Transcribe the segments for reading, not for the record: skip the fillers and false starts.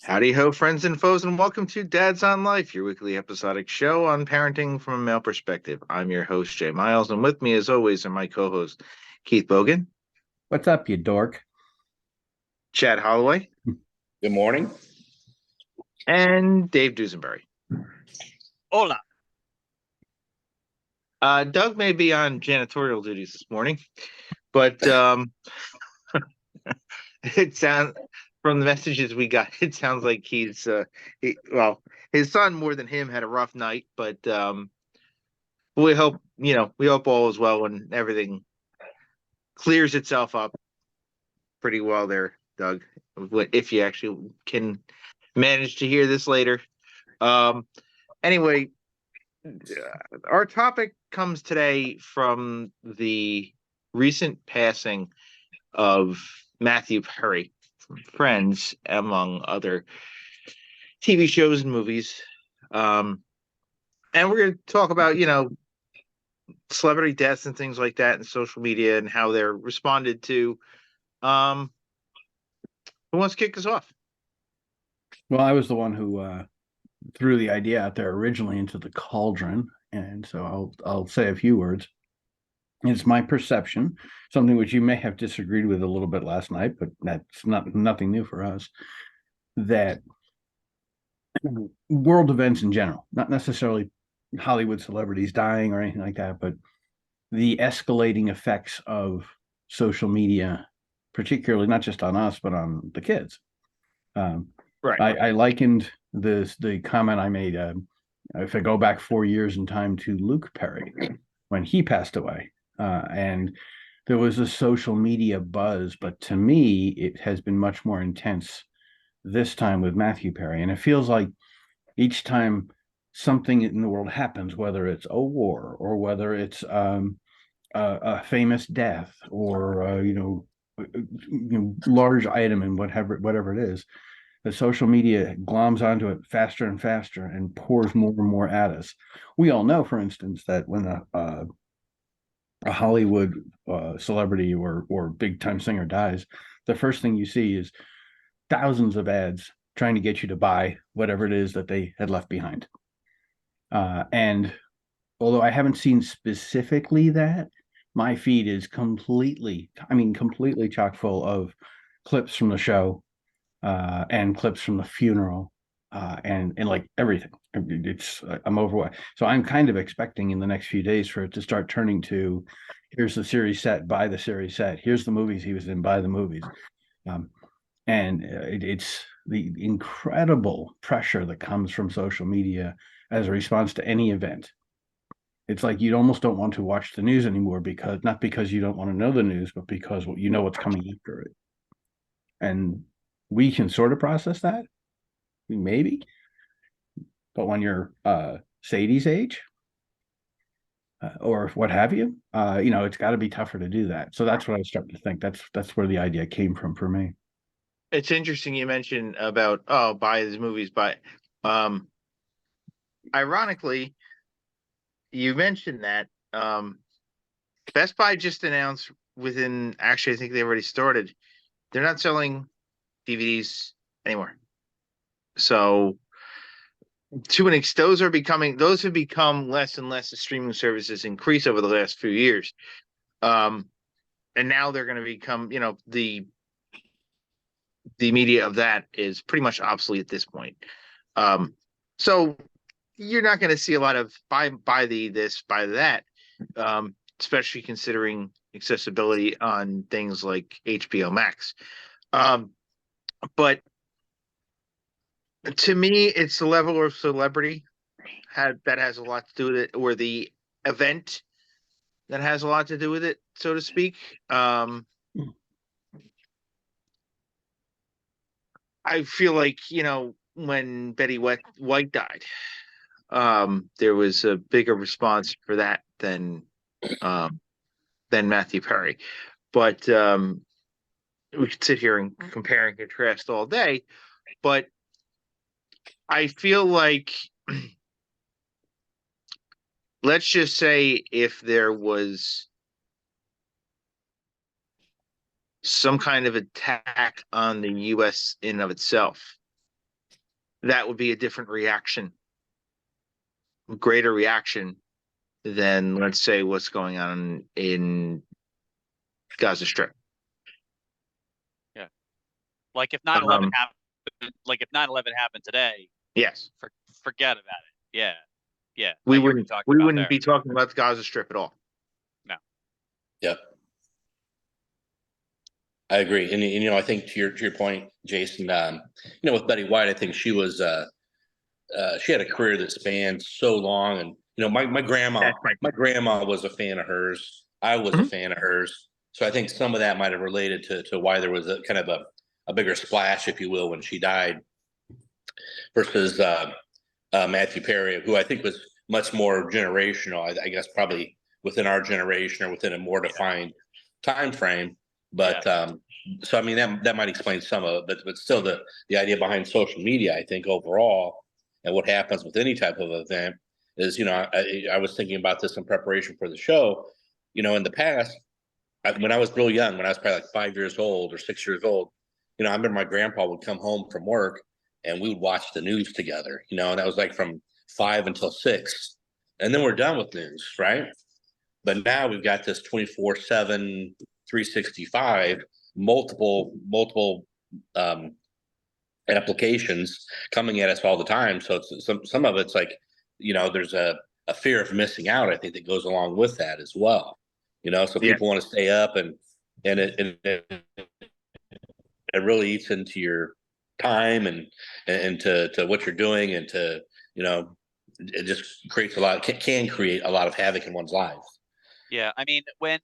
Howdy ho, friends and foes, and welcome to Dad's on Life, your weekly episodic show on parenting from a male perspective. I'm your host, Jay Miles, and with me, as always, are my co host, Keith Bogan, What's up, you dork? Chad Holloway, Good morning. and Dave Dusenberry. Hola. Doug may be on janitorial duties this morning, but it sounds from the messages we got, it sounds like his son more than him had a rough night, but we hope all is well and everything clears itself up pretty well there, Doug. If you actually can manage to hear this later. Anyway, our topic comes today from the recent passing of Matthew Perry from Friends, among other TV shows and movies. And we're going to talk about, celebrity deaths and things like that in social media and how they're responded to. Who wants to kick us off? Well, I was the one who threw the idea out there originally into the cauldron, and so I'll say a few words. It's my perception, something which you may have disagreed with a little bit last night, but that's nothing new for us, that world events in general, not necessarily Hollywood celebrities dying or anything like that, but the escalating effects of social media, particularly not just on us, but on the kids. Right. I likened the comment I made, if I go back 4 years in time, to Luke Perry when he passed away. And there was a social media buzz, but to me, it has been much more intense this time with Matthew Perry. And it feels like each time something in the world happens, whether it's a war or whether it's a famous death or large item and whatever it is, the social media gloms onto it faster and faster and pours more and more at us. We all know, for instance, that when a Hollywood celebrity or big time singer dies, the first thing you see is thousands of ads trying to get you to buy whatever it is that they had left behind. And although I haven't seen specifically that, my feed is completely chock full of clips from the show and clips from the funeral and like everything. I'm overwhelmed. So I'm kind of expecting in the next few days for it to start turning to, here's the series set, buy the series set. Here's the movies he was in, buy the movies. And it's the incredible pressure that comes from social media as a response to any event. It's like you almost don't want to watch the news anymore, because not because you don't want to know the news, but because you know what's coming after it. And we can sort of process that, maybe. But when you're Sadie's age, or what have you, it's got to be tougher to do that. So that's what I was starting to think. That's where the idea came from for me. It's interesting you mentioned about buy these movies, but ironically, you mentioned that Best Buy just announced actually I think they already started. They're not selling DVDs anymore. So to an extent, those have become less and less as streaming services increase over the last few years. And now they're going to become, the media of that is pretty much obsolete at this point. So you're not going to see a lot of buy this, buy that, especially considering accessibility on things like HBO Max. But to me, it's the level of celebrity that has a lot to do with it, or the event that has a lot to do with it, so to speak. I feel like, when Betty White died, there was a bigger response for that than Matthew Perry. But we could sit here and compare and contrast all day. But I feel like, let's just say, if there was some kind of attack on the U.S. in and of itself, that would be a different reaction, greater reaction than, let's say, what's going on in Gaza Strip. Like if 9/11 Um, happened, like if 9/11 happened today, yes, forget about it. Yeah, yeah. I we hear what you're wouldn't talking we about wouldn't there. be talking about the Gaza Strip at all. No. Yep. I agree. And you know, I think to your point, Jason, you know, with Betty White, I think she was she had a career that spanned so long. And you know, my grandma That's right. my grandma was a fan of hers. I was a Mhm. fan of hers. So I think some of that might have related to why there was a kind of a bigger splash, if you will, when she died versus Matthew Perry, who I think was much more generational. I guess probably within our generation or within a more defined time frame. But so I mean that might explain some of it, but still the idea behind social media, I think overall, and what happens with any type of event is, you know, I was thinking about this in preparation for the show. You know, in the past, when I was real young, when I was probably like 5 years old or 6 years old, you know, I remember my grandpa would come home from work and we would watch the news together, you know, and that was like from 5 until 6. And then we're done with news, right? But now we've got this 24/7, 365, multiple um, applications coming at us all the time. So it's, some of it's like, you know, there's a fear of missing out, I think, that goes along with that as well. You know, so Yeah. people want to stay up and it really eats into your time and to what you're doing and to, you know, it just creates can create a lot of havoc in one's life. Yeah, I mean, when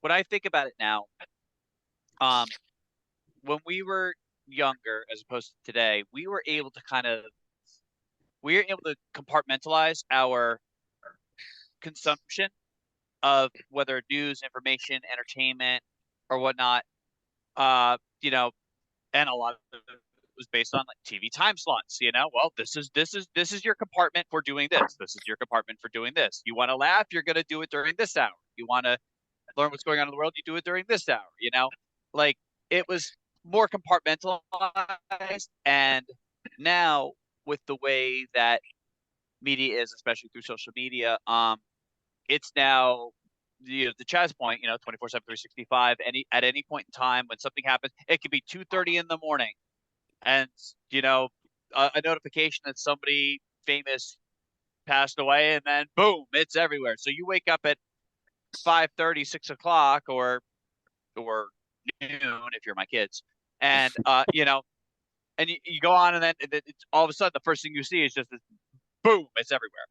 I think about it now, when we were younger as opposed to today, we were able to compartmentalize our consumption of whether news, information, entertainment, or whatnot. You know, and a lot of it was based on like TV time slots. You know, well, this is your compartment for doing this. This is your compartment for doing this. You want to laugh, you're going to do it during this hour. You want to learn what's going on in the world, you do it during this hour. You know, like it was more compartmentalized, and now with the way that media is, especially through social media, it's now, you know, the Chaz point, you know, 24/7, 365, at any point in time when something happens, it could be 2:30 in the morning and, you know, a notification that somebody famous passed away, and then boom, it's everywhere. So you wake up at 5:30, 6 o'clock, or noon if you're my kids, and you know, and you go on, and then it's all of a sudden the first thing you see is just this boom, it's everywhere.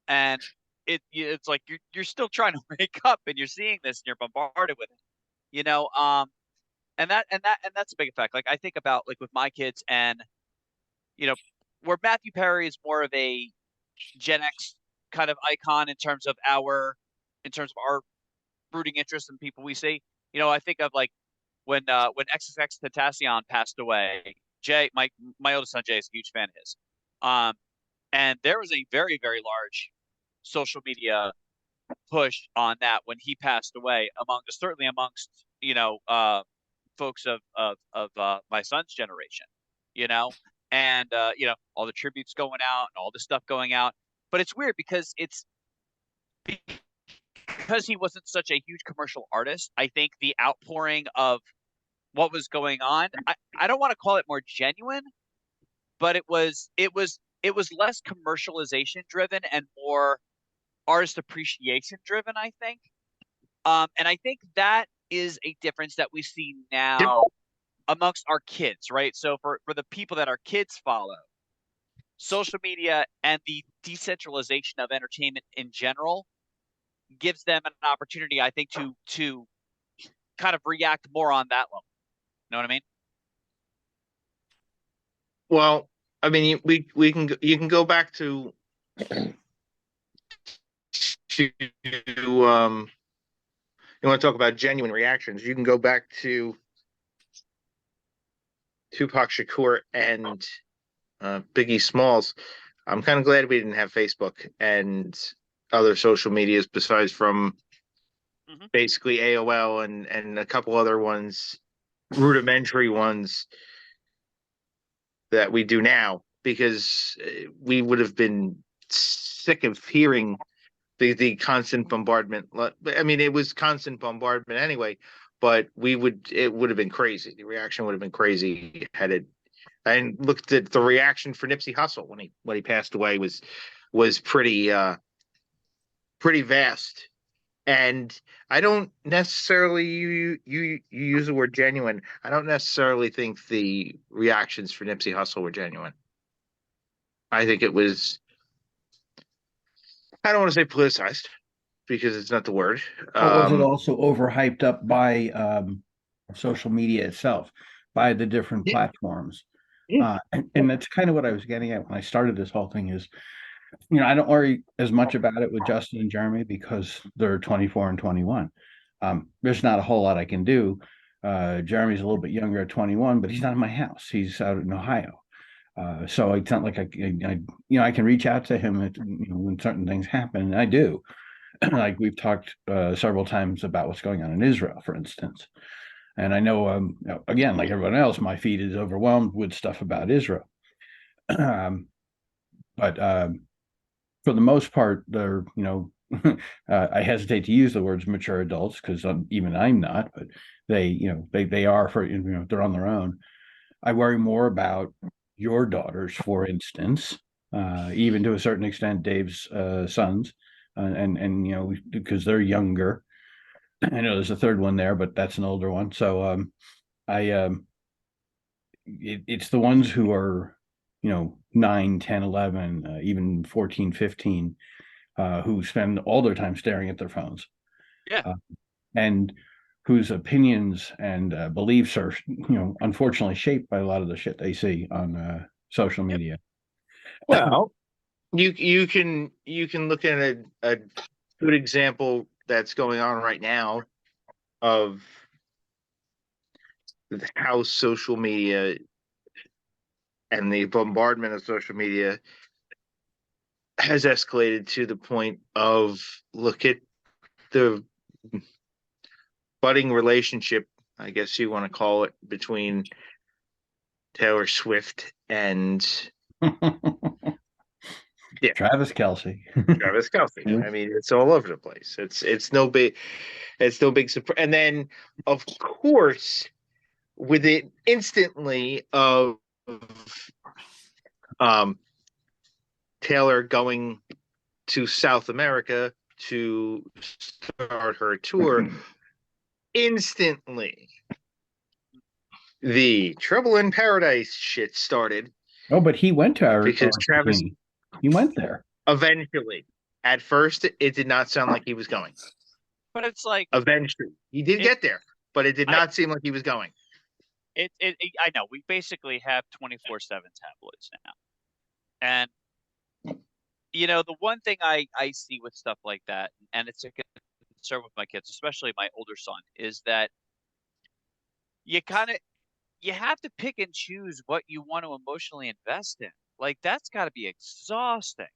And it's like you're still trying to wake up and you're seeing this and you're bombarded with it, you know. And that's a big effect. Like I think about like with my kids, and you know, where Matthew Perry is more of a Gen X kind of icon in terms of our rooting interest in people we see. You know, I think of like when XXX Tentacion passed away. Jay, my oldest son Jay is a huge fan of his. And there was a very, very large social media push on that when he passed away, certainly amongst, you know, folks of my son's generation, you know, and you know, all the tributes going out and all this stuff going out. But it's weird because he wasn't such a huge commercial artist. I think the outpouring of what was going on, I don't want to call it more genuine, but it was less commercialization driven and more artist appreciation driven, I think. And I think that is a difference that we see now amongst our kids, right? So for the people that our kids follow, social media and the decentralization of entertainment in general gives them an opportunity, I think, to kind of react more on that level. You know what I mean? Well, I mean, we can you can go back to you want to talk about genuine reactions. You can go back to Tupac Shakur and Biggie Smalls. I'm kind of glad we didn't have Facebook and other social medias besides from basically AOL and a couple other ones, rudimentary ones that we do now. because we would have been sick of hearing the constant bombardment. I mean, it was constant bombardment anyway, but it would have been crazy. The reaction would have been crazy had it. And looked at the reaction for Nipsey Hussle when he passed away was pretty vast. And I don't necessarily you use the word genuine. I don't necessarily think the reactions for Nipsey Hussle were genuine. I think it was, I don't want to say politicized because it's not the word. Or was it also overhyped up by social media itself, by the different Yeah. platforms? Yeah. And that's kind of what I was getting at when I started this whole thing is, I don't worry as much about it with Justin and Jeremy because they're 24 and 21. There's not a whole lot I can do. Jeremy's a little bit younger at 21, but he's not in my house. He's out in Ohio. So it's not like I can reach out to him when certain things happen, and I do. Like we've talked several times about what's going on in Israel, for instance. And I know, again, like everyone else, my feed is overwhelmed with stuff about Israel. But for the most part, they're, I hesitate to use the words mature adults because even I'm not, but they are they're on their own. I worry more about your daughters, for instance, even to a certain extent, Dave's sons, and because they're younger. I know there's a third one there, but that's an older one. So it's the ones who are 9, 10, 11, even 14, 15, who spend all their time staring at their phones. Yeah. And whose opinions and beliefs are, unfortunately shaped by a lot of the shit they see on social media. Well, you can look at a good example that's going on right now of how social media and the bombardment of social media has escalated to the point of look at the budding relationship, I guess you want to call it, between Taylor Swift and Yeah. Travis Kelce. Travis Kelce. I mean, it's all over the place. It's no big surprise. And then, of course, with it instantly of Taylor going to South America to start her tour, instantly the Trouble in Paradise shit started. Oh, but he went to Arizona. Because Travis, he went there. Eventually. At first, it did not sound like he was going. But it's like Eventually, he did get there, but it did not seem like he was going. I know we basically have 24/7 tabloids now, and the one thing I see with stuff like that, and it's a concern with my kids, especially my older son, is that you have to pick and choose what you want to emotionally invest in. Like that's got to be exhausting.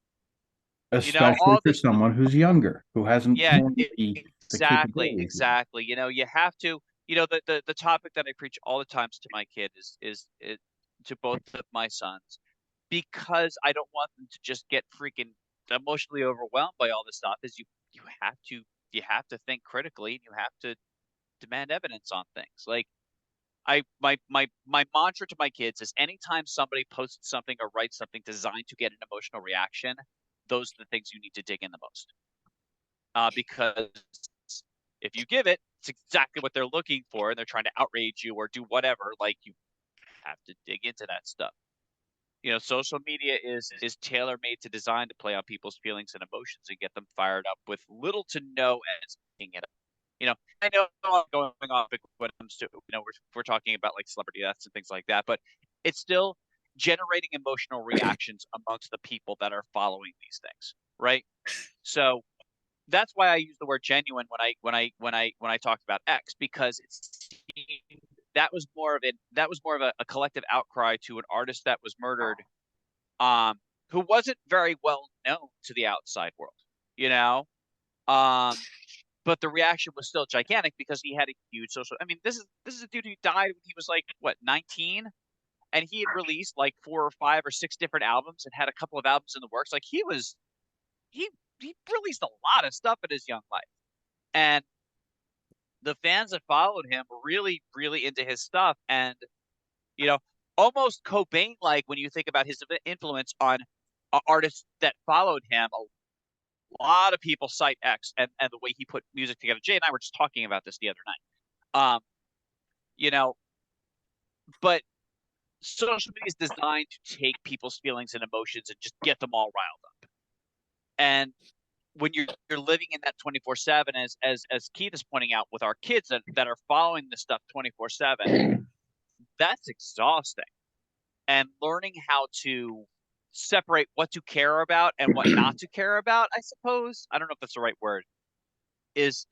Especially for someone who's younger, who hasn't exactly. You have to, the topic that I preach all the times to my kid is to both of my sons, because I don't want them to just get freaking emotionally overwhelmed by all this stuff, is you have to think critically, and you have to demand evidence on things. Like my mantra to my kids is anytime somebody posts something or writes something designed to get an emotional reaction, those are the things you need to dig in the most. Because if you give it, it's exactly what they're looking for, and they're trying to outrage you or do whatever. Like you have to dig into that stuff. Social media is tailor-made to design to play on people's feelings and emotions and get them fired up with little to no as picking it up. I know I'm going off when it comes to, we're talking about like celebrity deaths and things like that, but it's still generating emotional reactions amongst the people that are following these things, right? So that's why I use the word genuine when I talked about X, because that was more of a collective outcry to an artist that was murdered, who wasn't very well known to the outside world, but the reaction was still gigantic because he had a huge social. I mean, this is a dude who died when he was like what, 19, and he had released like 4 or 5 or 6 different albums and had a couple of albums in the works. Like he released a lot of stuff in his young life, and the fans that followed him were really, really into his stuff. And almost Cobain like when you think about his influence on artists that followed him. A lot of people cite X and the way he put music together. Jay and I were just talking about this the other night. But social media is designed to take people's feelings and emotions and just get them all riled up. And when you're living in that 24/7, as Keith is pointing out with our kids that are following this stuff 24/7, that's exhausting. And learning how to separate what to care about and what not to care about, I suppose, I don't know if that's the right word, is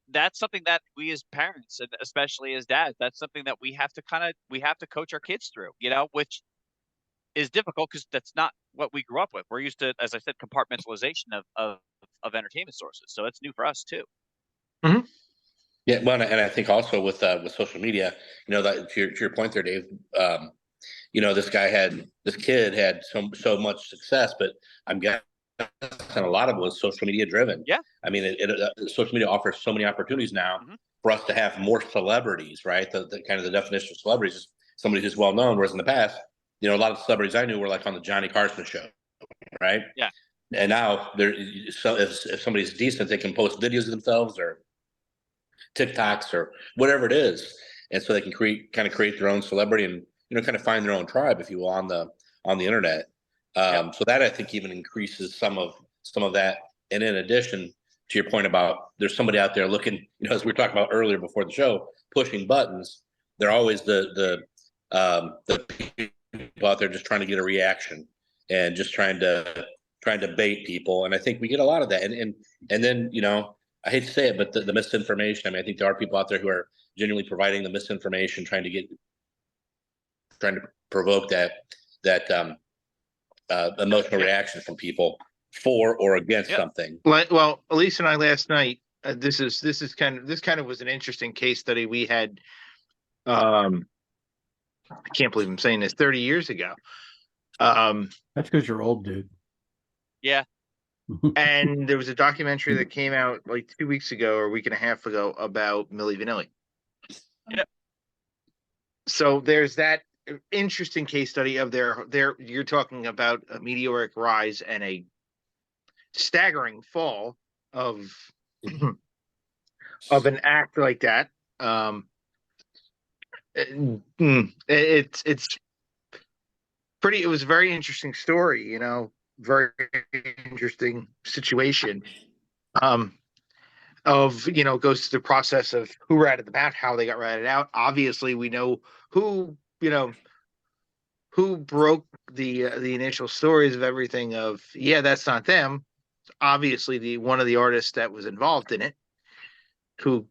that's something that we as parents, and especially as dads, that's something that we have to coach our kids through, which is difficult because that's not what we grew up with. We're used to, as I said, compartmentalization of entertainment sources. So it's new for us too. Mm-hmm. Yeah, well, and I think also with social media, that to your point there, Dave. This kid had so much success, but I'm guessing a lot of it was social media driven. Yeah, I mean, social media offers so many opportunities now for us to have more celebrities, right? The kind of the definition of celebrities is somebody who's well known, whereas in the past, a lot of celebrities I knew were like on the Johnny Carson show, right? Yeah. And now if somebody's decent, they can post videos of themselves or TikToks or whatever it is, and so they can create their own celebrity and kind of find their own tribe, if you will, on the internet. So that I think even increases some of that. And in addition to your point about there's somebody out there looking, as we were talking about earlier before the show, pushing buttons. They're always the people out there just trying to get a reaction and just trying to bait people. And I think we get a lot of that. And then I hate to say it, but the misinformation. I mean, I think there are people out there who are genuinely providing the misinformation, trying to provoke that emotional reaction from people for or against something. Well, Elise and I last night. This kind of was an interesting case study we had. I can't believe I'm saying this. 30 years ago. That's because you're old, dude. Yeah. And there was a documentary that came out like 2 weeks ago or a week and a half ago about Milli Vanilli. Yeah. So there's that interesting case study of their you're talking about a meteoric rise and a staggering fall of an act like that. It's pretty. It was a very interesting story, very interesting situation. Goes to the process of who ratted them out, how they got ratted out. Obviously, we know who broke the initial stories of everything. Of that's not them. Obviously, one of the artists that was involved in it, who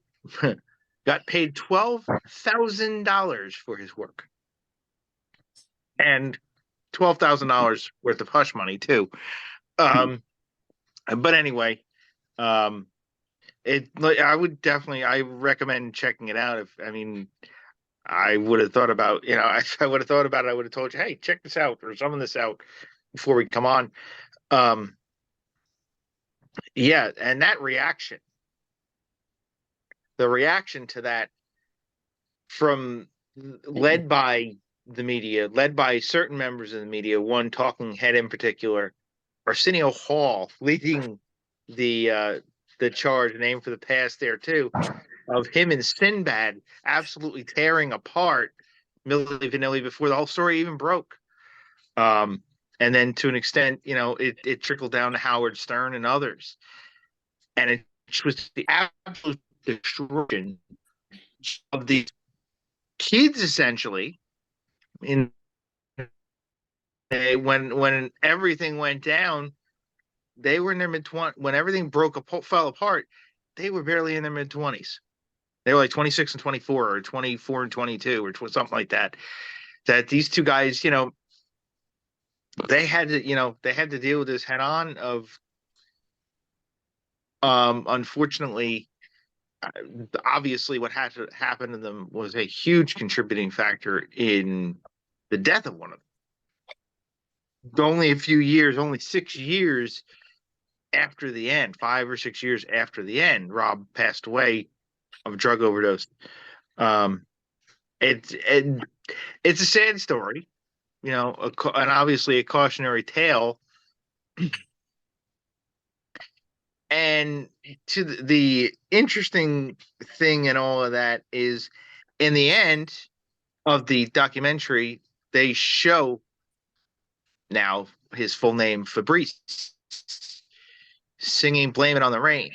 got paid $12,000 for his work, and $12,000 worth of hush money too. But anyway, I recommend checking it out. I would have thought about, if I would have thought about it, I would have told you, hey, check this out or some of this out before we come on. And that reaction, the reaction to that led by the media, led by certain members of the media, one talking head in particular, Arsenio Hall leading the charge, name for the past there too, of him and Sinbad absolutely tearing apart Milli Vanilli before the whole story even broke. And then to an extent, it trickled down to Howard Stern and others. And it was the absolute destruction of these kids, essentially, when everything went down. They were in their mid-20s. When everything fell apart, they were barely in their mid-20s. They were like 26 and 24 or 24 and 22 or something like that. That these two guys, they had to deal with this head on of, unfortunately, obviously what had to happen to them was a huge contributing factor in the death of one of them. Only a few years, only 6 years after the end, 5 or 6 years after the end, Rob passed away of a drug overdose. Um, it's a sad story, and obviously a cautionary tale. And to the interesting thing in all of that is, in the end of the documentary, they show now his full name, Fabrice, singing "Blame It on the Rain,"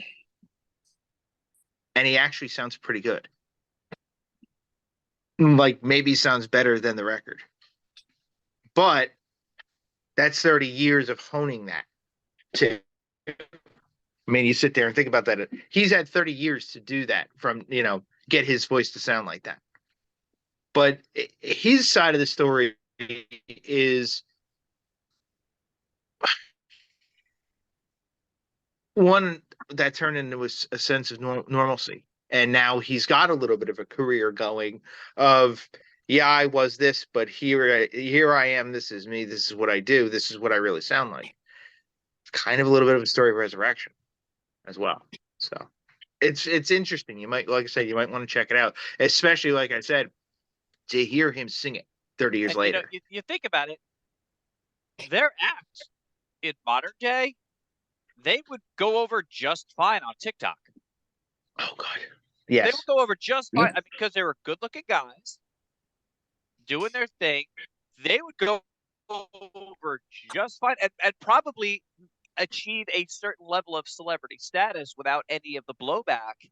and he actually sounds pretty good. Like, maybe sounds better than the record, but that's 30 years of honing that. To, I mean, you sit there and think about that. He's had 30 years to do that, from get his voice to sound like that. But his side of the story is one that turned into a sense of normalcy. And now he's got a little bit of a career going of, yeah, I was this, but here I am. This is me. This is what I do. This is what I really sound like. It's kind of a little bit of a story of resurrection as well. So it's interesting. You might, like I said, you might want to check it out, especially, like I said, to hear him sing it 30 years And, later. you think about it, their act in modern day, they would go over just fine on TikTok. Oh God, They yes. would go over just fine. Yep. Because they were good-looking guys doing their thing. They would go over just fine and probably achieve a certain level of celebrity status without any of the blowback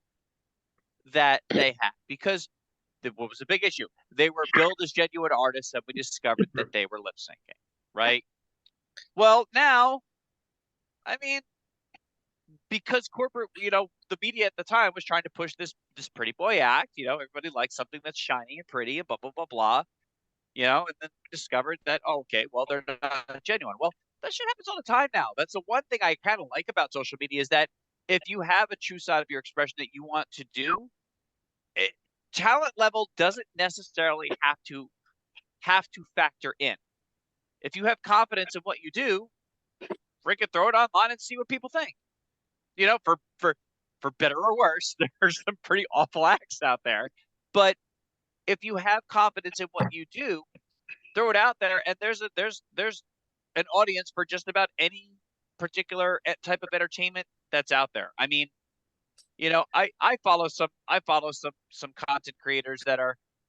that they had. Because what was the big issue? They were billed as genuine artists, and we discovered that they were lip syncing, right? Well, now, I mean, because corporate, the media at the time was trying to push this pretty boy act. Everybody likes something that's shiny and pretty and blah blah blah blah. And then discovered that, oh, okay, well, they're not genuine. Well, that shit happens all the time now. That's the one thing I kind of like about social media, is that if you have a true side of your expression that you want to do, talent level doesn't necessarily have to factor in. If you have confidence in what you do, freaking throw it online and see what people think. For better or worse, there's some pretty awful acts out there. But if you have confidence in what you do, throw it out there, and there's an audience for just about any particular type of entertainment that's out there. I mean, I follow some content creators that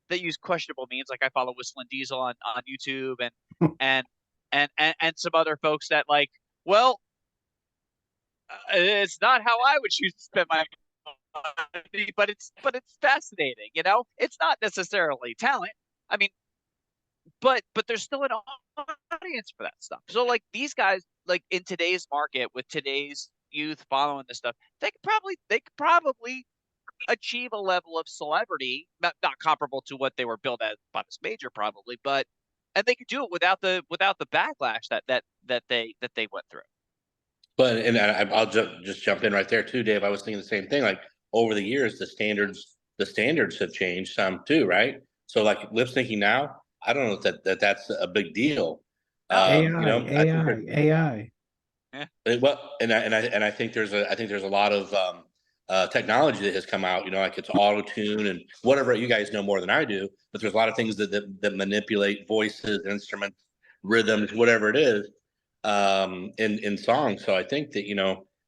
use questionable means. Like, I follow Whistling Diesel on YouTube and some other folks that, like, well, it's not how I would choose to spend my money, but it's fascinating. It's not necessarily talent. I mean, but there's still an audience for that stuff. So, like, these guys, like, in today's market with today's youth following this stuff, they could probably achieve a level of celebrity not comparable to what they were billed as by this major, probably, and they could do it without the backlash that they went through. But and I'll just jump in right there too, Dave. I was thinking the same thing. Like, over the years, the standards have changed some too, right? So, like, lip syncing now, I don't know if that's a big deal. AI. I think there's a lot of technology that has come out. Like, it's auto tune and whatever. You guys know more than I do, but there's a lot of things that manipulate voices, instruments, rhythms, whatever it is, in songs. So I think that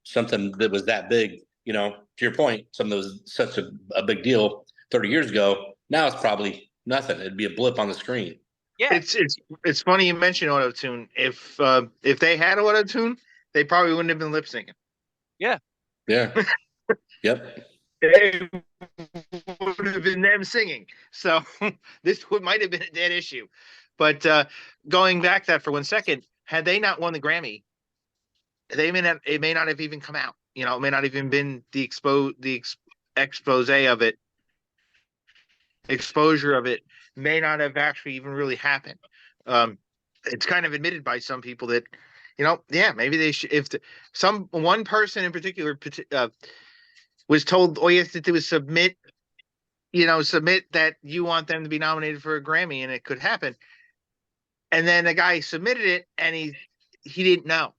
something that was that big, to your point, something that was such a big deal 30 years ago, now it's probably nothing. It'd be a blip on the screen. Yeah, it's funny you mention auto tune. If they had auto tune, they probably wouldn't have been lip syncing. Yeah. Yep. It would have been them singing. So this might have been a dead issue. But going back that for 1 second, had they not won the Grammy, it may not have even come out. It may not even been the expose of it. Exposure of it may not have actually even really happened. It's kind of admitted by some people that, maybe they should. If one person in particular was told all you have to do is submit that you want them to be nominated for a Grammy, and it could happen. And then the guy submitted it, and he didn't know.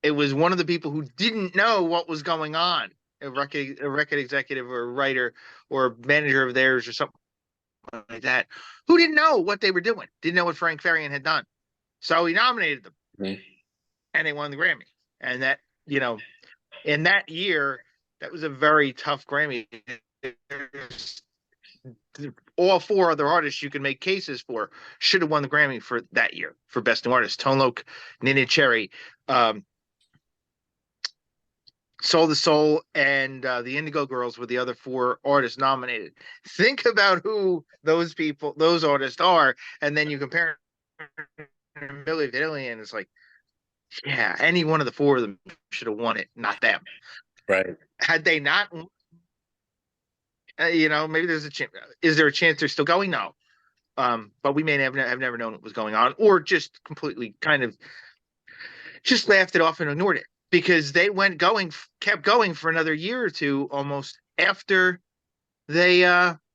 It was one of the people who didn't know what was going on, a record executive or a writer or manager of theirs or something like that, who didn't know what they were doing, didn't know what Frank Farian had done. So he nominated them, and they won the Grammy. And that, you know, in that year, that was a very tough Grammy. All four other artists you can make cases for should have won the Grammy for that year for Best New Artist. Tone Loc, Neneh Cherry, Soul II Soul, and the Indigo Girls were the other four artists nominated. Think about who those artists are, and then you compare Milli Vanilli, and it's like, yeah, any one of the four of them should have won it, not them. Right. Had they not, maybe there's a chance. Is there a chance they're still going? No. But we may have never known what was going on, or just completely kind of just laughed it off and ignored it, because they kept going for another year or two almost after they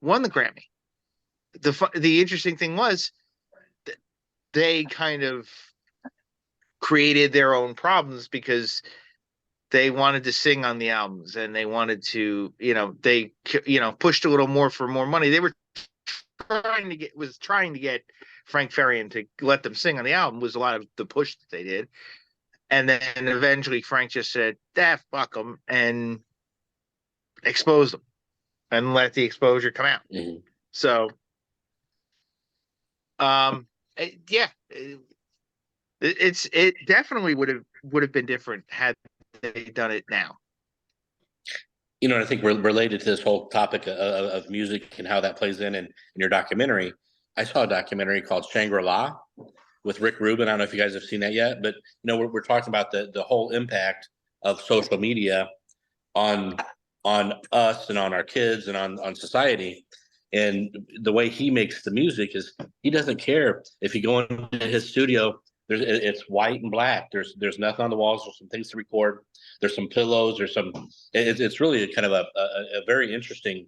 won the Grammy. The interesting thing was that they kind of created their own problems because they wanted to sing on the albums, and they wanted to, they pushed a little more for more money. They were trying to get Frank Farian to let them sing on the album, was a lot of the push that they did. And then eventually Frank just said, fuck them, and exposed them and let the exposure come out. Mm-hmm. So, it definitely would have been different had they done it now. I think we're related to this whole topic of music and how that plays in your documentary. I saw a documentary called Shangri-La with Rick Rubin. I don't know if you guys have seen that yet, but we're talking about the whole impact of social media on us and on our kids and on society. And the way he makes the music is he doesn't care if you go into his studio. It's white and black. There's nothing on the walls. There's some things to record. There's some pillows. It's really kind of a very interesting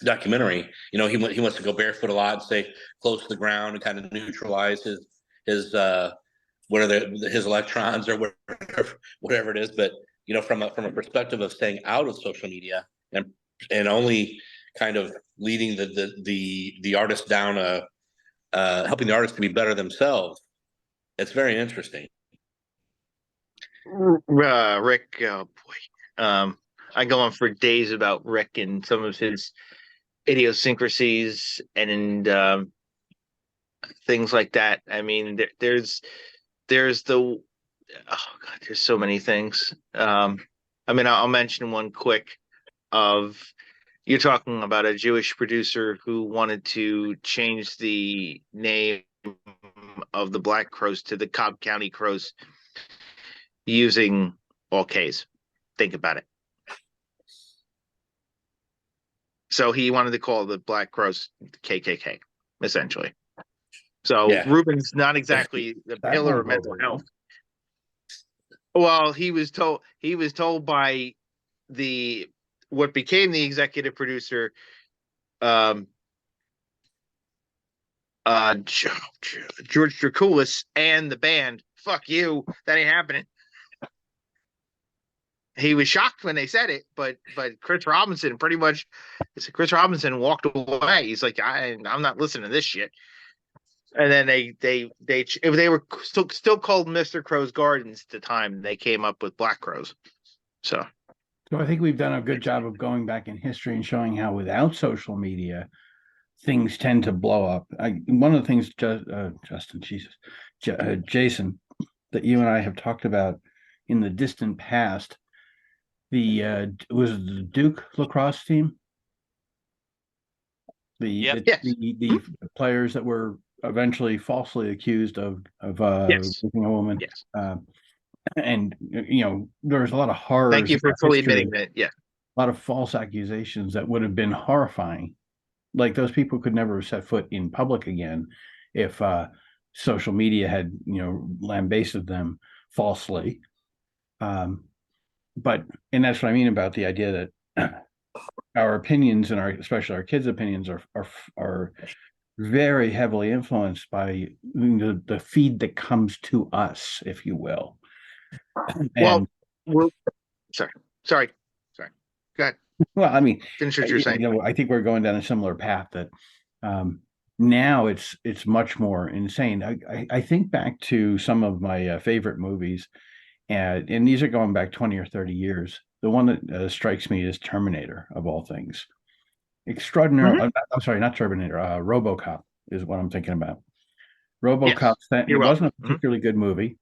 documentary. He wants to go barefoot a lot and stay close to the ground and kind of neutralize his his electrons or whatever it is. But from a perspective of staying out of social media and only kind of leading the artist down helping the artists to be better themselves. It's very interesting. Rick, oh boy. I go on for days about Rick and some of his idiosyncrasies and things like that. I mean, there's there's so many things. I'll mention one quick of, you're talking about a Jewish producer who wanted to change the name of the Black Crowes to the Cobb County Crows using all K's. Think about it. So he wanted to call the Black Crowes KKK, essentially. So yeah. Rubin's not exactly the pillar of mental health. Well, he was told by what became the executive producer, George Drakoulis, and the band, fuck you, that ain't happening. He was shocked when they said it, but Chris Robinson walked away. He's like, I'm not listening to this shit. And then they were still called Mr. Crow's Gardens at the time. They came up with Black Crowes. So I think we've done a good job of going back in history and showing how without social media, things tend to blow up. One of the things, Jason, that you and I have talked about in the distant past, was the Duke lacrosse team, the players that were eventually falsely accused of raping a woman. Yes. And there's a lot of horror. Thank you for fully admitting that. Yeah, a lot of false accusations that would have been horrifying. Like, those people could never set foot in public again if social media had lambasted them falsely. And that's what I mean about the idea that our opinions and especially our kids' opinions are very heavily influenced by the feed that comes to us, if you will. Well, And we're sorry, sorry, sorry. Go ahead. well, I mean, Finish what you're saying. I think we're going down a similar path that now it's much more insane. I think back to some of my favorite movies, and these are going back 20 or 30 years. The one that strikes me is Terminator, of all things. Extraordinary. I'm sorry, not Terminator. RoboCop is what I'm thinking about. RoboCop. It you're wasn't a welcome. particularly good movie.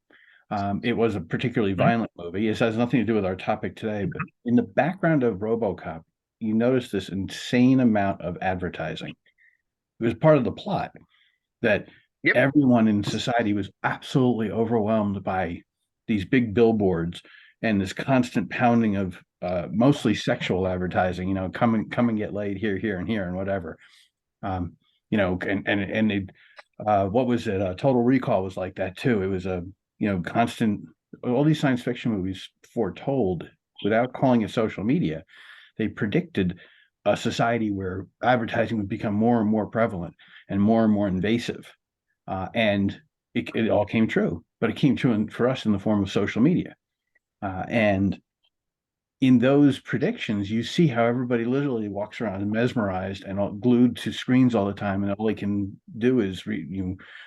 It was a particularly violent movie. It has nothing to do with our topic today, but in the background of RoboCop, you notice this insane amount of advertising. It was part of the plot that Yep. everyone in society was absolutely overwhelmed by these big billboards and this constant pounding of mostly sexual advertising. Come and get laid here, here, and here, and whatever. And it, what was it? Total Recall was like that too. It was a constant. All these science fiction movies foretold, without calling it social media, they predicted a society where advertising would become more and more prevalent and more invasive. And it all came true, but it came true for us in the form of social media. And in those predictions, you see how everybody literally walks around mesmerized and glued to screens all the time, and all they can do is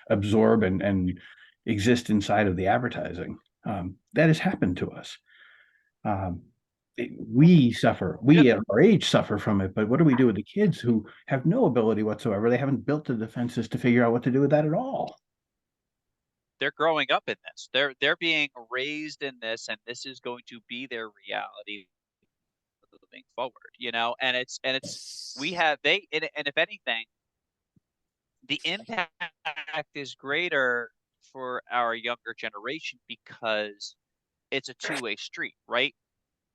absorb and exist inside of the advertising. That has happened to us. We suffer. We at our age suffer from it. But what do we do with the kids who have no ability whatsoever? They haven't built the defenses to figure out what to do with that at all. They're growing up in this. They're being raised in this, and this is going to be their reality moving forward. And we have and if anything, the impact is greater for our younger generation because it's a two-way street, right?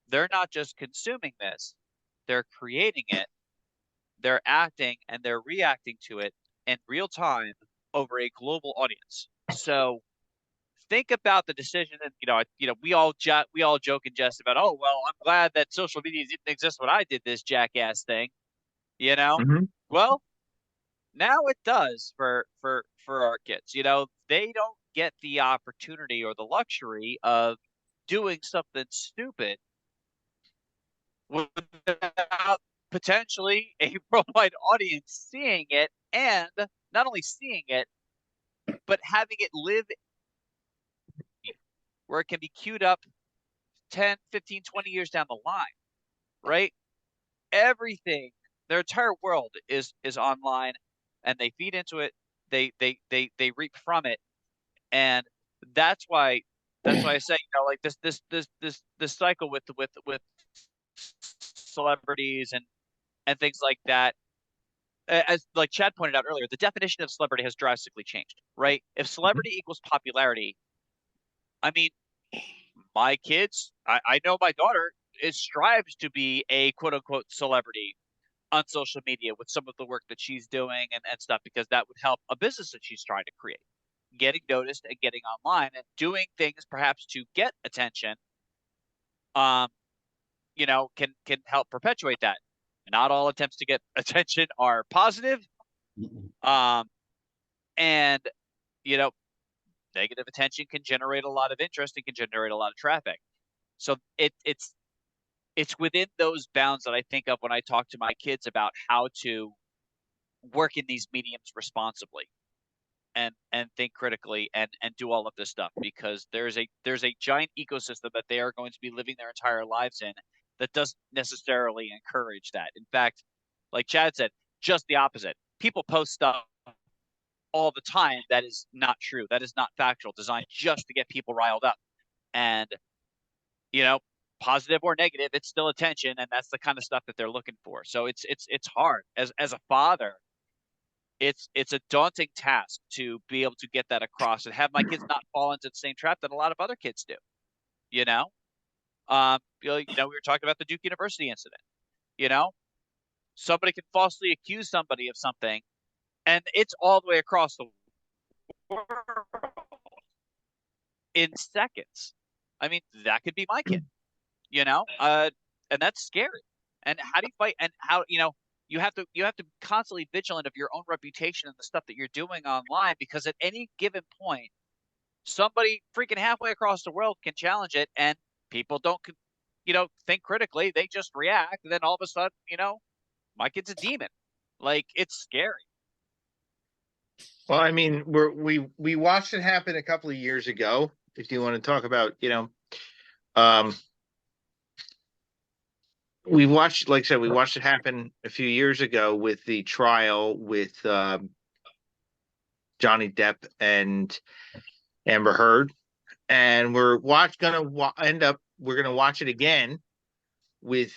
They're not just consuming this, they're creating it, they're acting and they're reacting to it in real time over a global audience. So think about the decision, and we all joke and jest about, oh well, I'm glad that social media didn't exist when I did this jackass thing. Well, now it does for our kids. They don't get the opportunity or the luxury of doing something stupid without potentially a worldwide audience seeing it, and not only seeing it, but having it live where it can be queued up 10, 15, 20 years down the line, right? Everything, their entire world is online, and they feed into it. They reap from it, and that's why I say, like this cycle with celebrities and things like that. As like Chad pointed out earlier, the definition of celebrity has drastically changed, right? If celebrity equals popularity, I mean, my kids, I know my daughter strives to be a quote unquote celebrity on social media with some of the work that she's doing and stuff, because that would help a business that she's trying to create, getting noticed and getting online and doing things perhaps to get attention, can help perpetuate that. Not all attempts to get attention are positive. And negative attention can generate a lot of interest and can generate a lot of traffic. So it's within those bounds that I think of when I talk to my kids about how to work in these mediums responsibly and think critically and do all of this stuff, because there's a giant ecosystem that they are going to be living their entire lives in that doesn't necessarily encourage that. In fact, like Chad said, just the opposite. People post stuff all the time that is not true, that is not factual, designed just to get people riled up. And positive or negative, it's still attention, and that's the kind of stuff that they're looking for. So it's hard as a father. It's a daunting task to be able to get that across and have my kids not fall into the same trap that a lot of other kids do. We were talking about the Duke University incident. Somebody can falsely accuse somebody of something, and it's all the way across the world in seconds. I mean, that could be my kid, and that's scary. And how do you fight? And how, you have to be constantly vigilant of your own reputation and the stuff that you're doing online, because at any given point, somebody freaking halfway across the world can challenge it, and people don't, think critically. They just react, and then all of a sudden, my kid's a demon. Like, it's scary. Well, I mean, we watched it happen a couple of years ago. If you want to talk about, um, we watched, like I said, we watched it happen a few years ago with the trial with Johnny Depp and Amber Heard, and we're gonna watch it again with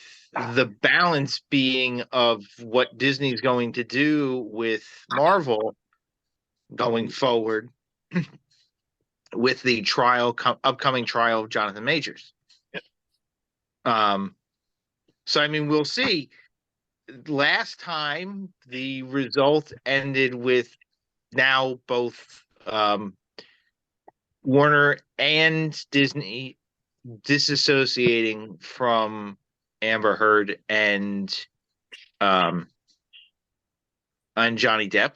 the balance being of what Disney's going to do with Marvel going forward with the upcoming trial of Jonathan Majors. So I mean, we'll see. Last time the result ended with now both Warner and Disney disassociating from Amber Heard and Johnny Depp.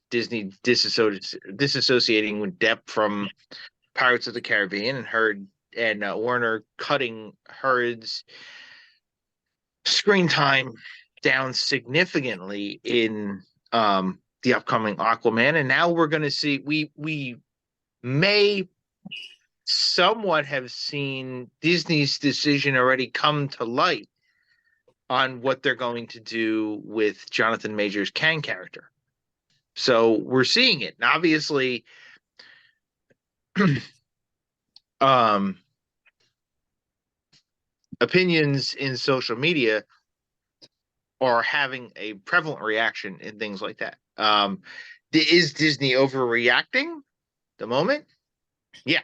Disney disassociating with Depp from Pirates of the Caribbean, and Heard and Warner cutting Heard's screen time down significantly in the upcoming Aquaman. And now we're going to see, we may somewhat have seen Disney's decision already come to light on what they're going to do with Jonathan Majors' Kang character. So we're seeing it. And obviously, opinions in social media are having a prevalent reaction in things like that. Is Disney overreacting the moment? Yeah,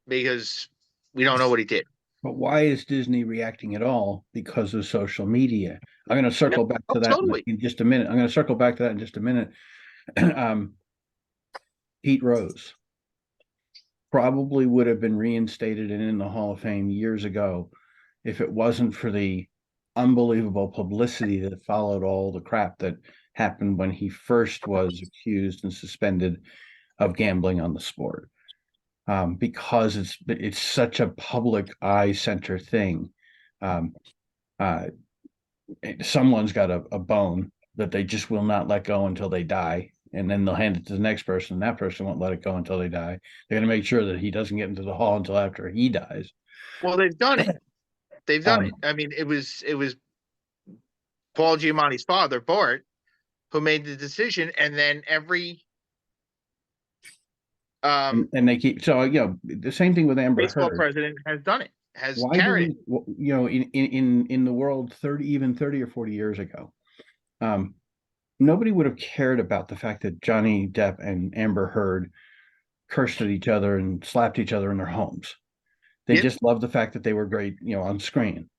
because we don't know what he did. But why is Disney reacting at all? Because of social media. I'm going to circle back to that totally. in just a minute. I'm going to circle back to that in just a minute. Pete Rose probably would have been reinstated and in the Hall of Fame years ago if it wasn't for the unbelievable publicity that followed all the crap that happened when he first was accused and suspended of gambling on the sport. Because it's such a public eye center thing. Someone's got a bone that they just will not let go until they die, and then they'll hand it to the next person. And that person won't let it go until they die. They're going to make sure that he doesn't get into the hall until after he dies. Well, they've done it. They've done it. I mean, it was Paul Giamatti's father, Bart, who made the decision, and then every and they keep the same thing with Amber baseball Heard. president has done it. Has Why carried in the world 30 or 40 years ago, nobody would have cared about the fact that Johnny Depp and Amber Heard cursed at each other and slapped each other in their homes. They just loved the fact that they were great, on screen.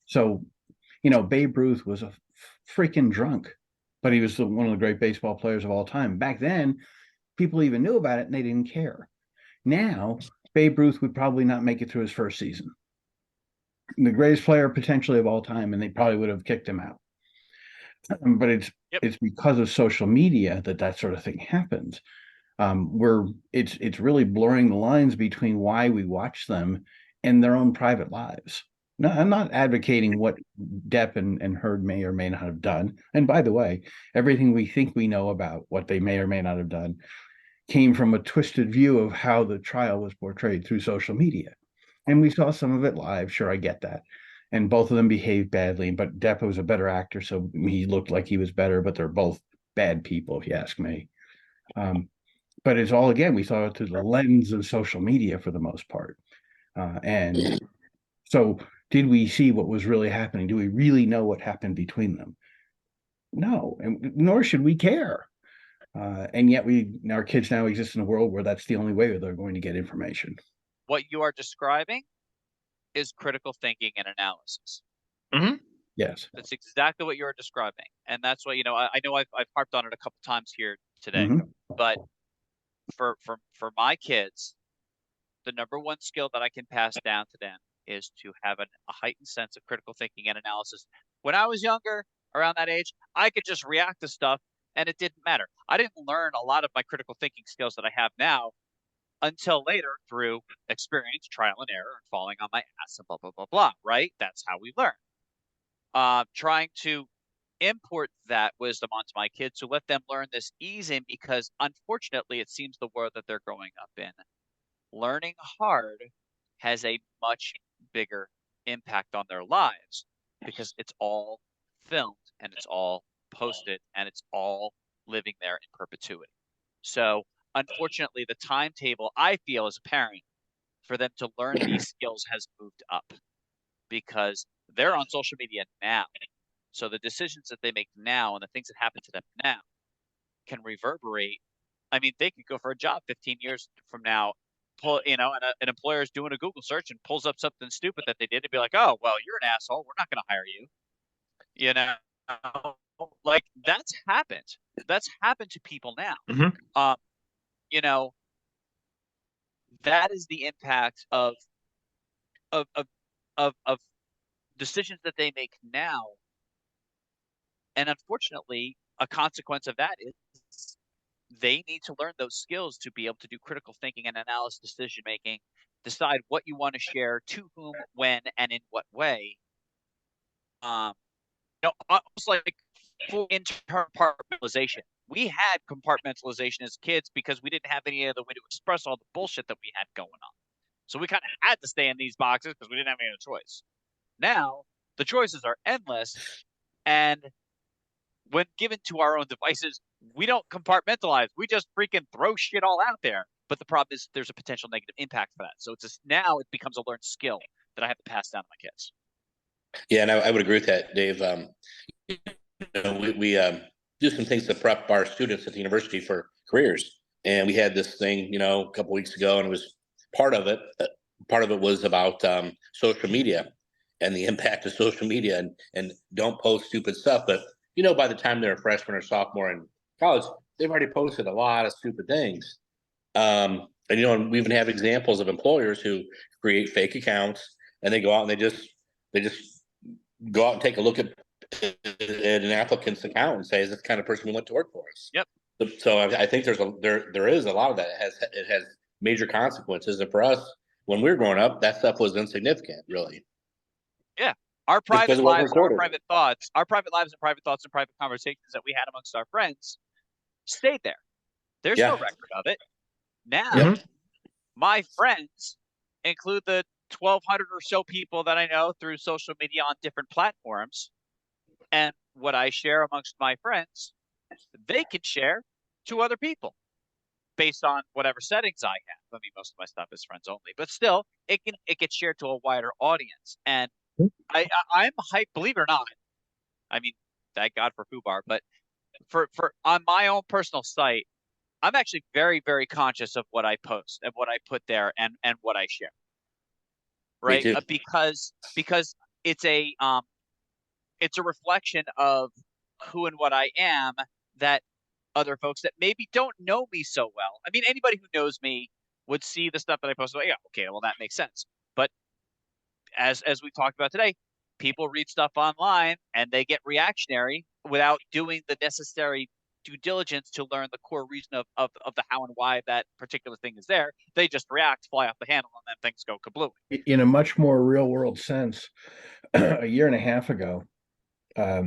So Babe Ruth was a freaking drunk, but he was one of the great baseball players of all time. Back then, people even knew about it and they didn't care. Now, Babe Ruth would probably not make it through his first season. The greatest player potentially of all time, and they probably would have kicked him out. But it's because of social media that sort of thing happens. It's really blurring the lines between why we watch them and their own private lives. No, I'm not advocating what Depp and Heard may or may not have done. And by the way, everything we think we know about what they may or may not have done came from a twisted view of how the trial was portrayed through social media. And we saw some of it live. Sure, I get that. And both of them behaved badly, but Depp was a better actor, so he looked like he was better, but they're both bad people, if you ask me. But it's all, again, we saw it through the lens of social media for the most part. And so did we see what was really happening? Do we really know what happened between them? No, and nor should we care. And yet our kids now exist in a world where that's the only way they're going to get information. What you are describing is critical thinking and analysis. Mm-hmm. Yes. That's exactly what you're describing. And that's what, I know I've harped on it a couple times here today, but for my kids, the number one skill that I can pass down to them is to have a heightened sense of critical thinking and analysis. When I was younger, around that age, I could just react to stuff and it didn't matter. I didn't learn a lot of my critical thinking skills that I have now until later through experience, trial and error, and falling on my ass and blah, blah, blah, blah, right? That's how we learn. Trying to import that wisdom onto my kids to let them learn this ease in, because unfortunately, it seems the world that they're growing up in, learning hard has a much bigger impact on their lives because it's all filmed and it's all posted and it's all living there in perpetuity. So unfortunately, the timetable, I feel as a parent, for them to learn these skills has moved up because they're on social media now. So the decisions that they make now and the things that happen to them now can reverberate. I mean, they could go for a job 15 years from now, and an employer is doing a Google search and pulls up something stupid that they did and be like, oh, well, you're an asshole. We're not going to hire you. You know, like that's happened. That's happened to people now. Mhm. You know, that is the impact of of of of decisions that they make now. And unfortunately, a consequence of that is they need to learn those skills to be able to do critical thinking and analysis decision making, decide what you want to share to whom, when, and in what way. Almost like full compartmentalization. We had compartmentalization as kids because we didn't have any other way to express all the bullshit that we had going on. So we kind of had to stay in these boxes because we didn't have any other choice. Now the choices are endless, and when given to our own devices, we don't compartmentalize. We just freaking throw shit all out there. But the problem is there's a potential negative impact for that. So it's just, now it becomes a learned skill that I have to pass down to my kids. Yeah, and I would agree with that, Dave. We do some things to prep our students at the university for careers, and we had this thing, a couple weeks ago, and it was part of it. Part of it was about social media and the impact of social media, and don't post stupid stuff. But by the time they're a freshman or sophomore in college, they've already posted a lot of stupid things. And we even have examples of employers who create fake accounts, and they go out and they just go out and take a look at an applicant's account and say, is this the kind of person we want to work for us? Yep. So I think there is a lot of that. It has major consequences, and for us, when we were growing up, that stuff was insignificant, really. Yeah, our private because it wasn't lives, our recorded. private thoughts, our private lives and private thoughts and private conversations that we had amongst our friends stayed there. There's no Yeah. record of it. Now, Yep. my friends include the 1,200 or so people that I know through social media on different platforms. And what I share amongst my friends, they can share to other people based on whatever settings I have. I mean, most of my stuff is friends only, but still, it gets shared to a wider audience. And I'm hyped, believe it or not. I mean, thank God for FUBAR, but for on my own personal site, I'm actually very, very conscious of what I post and what I put there and what I share. Right? too. Because it's a reflection of who and what I am that other folks that maybe don't know me so well. I mean, anybody who knows me would see the stuff that I post. Like, yeah, okay, well that makes sense. But as we talked about today, people read stuff online and they get reactionary without doing the necessary due diligence to learn the core reason of the how and why that particular thing is there. They just react, fly off the handle, and then things go kablooey. In a much more real world sense, a year and a half ago, a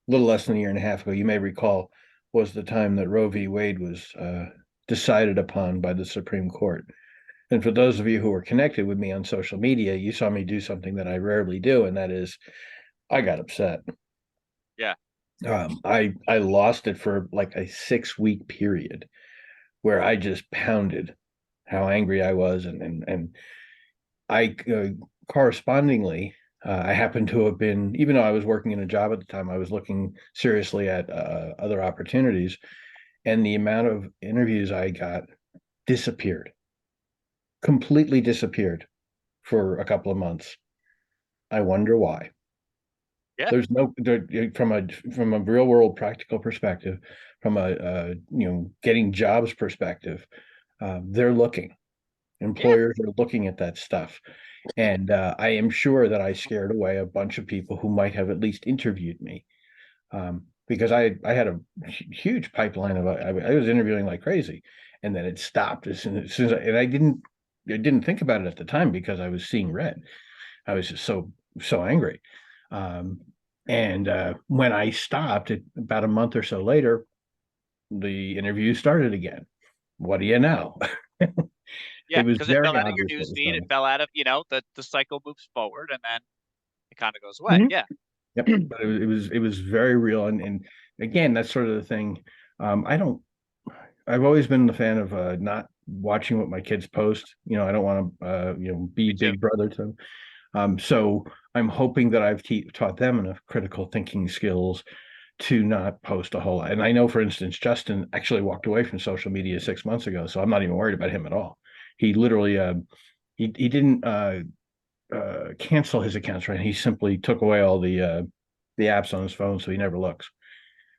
little less than a year and a half ago, you may recall, was the time that Roe v. Wade was decided upon by the Supreme Court. And for those of you who are connected with me on social media, you saw me do something that I rarely do, and that is I got upset. Yeah. I lost it for like a 6-week period where I just pounded how angry I was, and I correspondingly, I happened to have been, even though I was working in a job at the time, I was looking seriously at other opportunities, and the amount of interviews I got completely disappeared for a couple of months. I wonder why. Yeah. There's no from a real world practical perspective, from a getting jobs perspective, they're looking. Employers are looking at that stuff. And I am sure that I scared away a bunch of people who might have at least interviewed me. Because I had a huge pipeline of I was interviewing like crazy, and then it stopped as soon as and I didn't think about it at the time because I was seeing red. I was just so angry. And when I stopped, about a month or so later, the interview started again. What do you know? Yeah, It was because it very fell out of your obvious what news was feed. It coming. fell out of, the cycle moves forward and then it kind of goes away. Mhm. Yeah. Yep, but it was very real, and again, that's sort of the thing. I don't. I've always been the fan of not watching what my kids post. I don't want to be Me too. big brother to them. So I'm hoping that I've taught them enough critical thinking skills to not post a whole lot. And I know, for instance, Justin actually walked away from social media 6 months ago, so I'm not even worried about him at all. He literally he didn't cancel his accounts, right? He simply took away all the apps on his phone, so he never looks.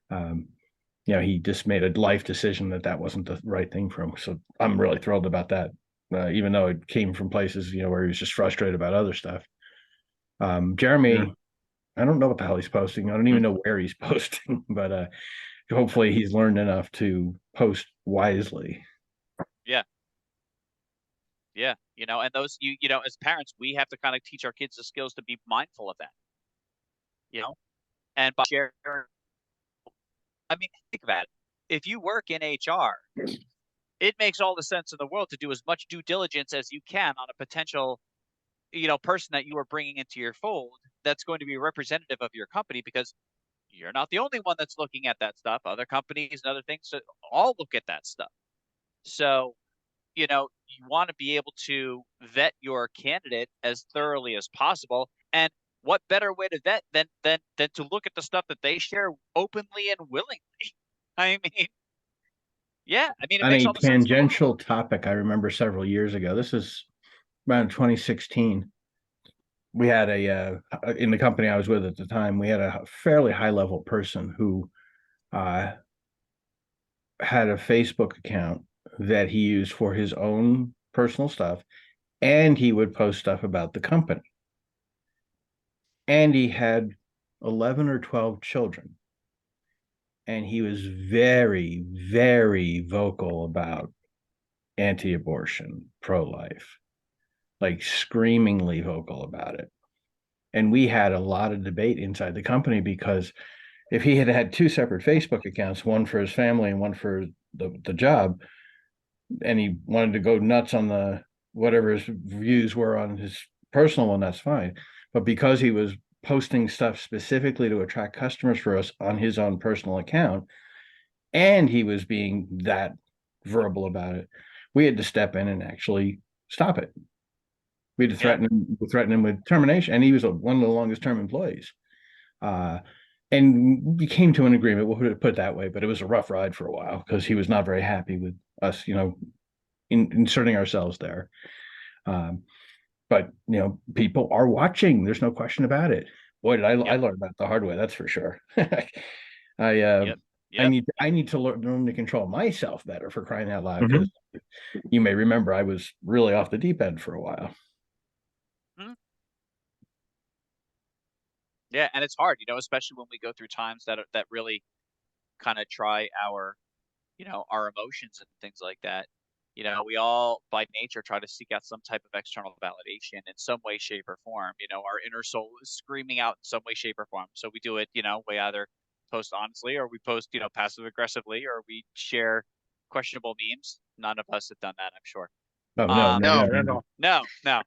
Um, he just made a life decision that wasn't the right thing for him. So I'm really thrilled about that, even though it came from places where he was just frustrated about other stuff. Jeremy, I don't know what the hell he's posting. I don't even know where he's posting, but hopefully he's learned enough to post wisely. Yeah. Yeah. And those, as parents, we have to kind of teach our kids the skills to be mindful of that, and by sharing, I mean, think about it. If you work in HR, it makes all the sense in the world to do as much due diligence as you can on a potential, person that you are bringing into your fold that's going to be representative of your company, because you're not the only one that's looking at that stuff. Other companies and other things all look at that stuff. So, you want to be able to vet your candidate as thoroughly as possible. And what better way to vet than to look at the stuff that they share openly and willingly? I mean, yeah, it On makes a all the sense in the world. tangential topic, I remember several years ago, this is around 2016, we had in the company I was with at the time, we had a fairly high level person who uh, had a Facebook account that he used for his own personal stuff, and he would post stuff about the company. And he had 11 or 12 children. And he was very, very vocal about anti abortion, pro life, like screamingly vocal about it. And we had a lot of debate inside the company because if he had had two separate Facebook accounts, one for his family and one for the job, and he wanted to go nuts on the whatever his views were on his personal one, that's fine. But because he was posting stuff specifically to attract customers for us on his own personal account, and he was being that verbal about it, we had to step in and actually stop it. We had to threaten him with termination, and he was one of the longest term employees. And we came to an agreement. We'll put it that way, but it was a rough ride for a while because he was not very happy with us, inserting ourselves there. But people are watching. There's no question about it. Boy, did I learned about the hard way. That's for sure. Yep. I need to learn to control myself better, for crying out loud. Mhm. Because you may remember I was really off the deep end for a while. Yeah, and it's hard, especially when we go through times that really kind of try our, our emotions and things like that. We all by nature try to seek out some type of external validation in some way, shape, or form. Our inner soul is screaming out in some way, shape, or form. So we do it, we either post honestly or we post, passive aggressively, or we share questionable memes. None of us have done that, I'm sure. Oh no, No. No.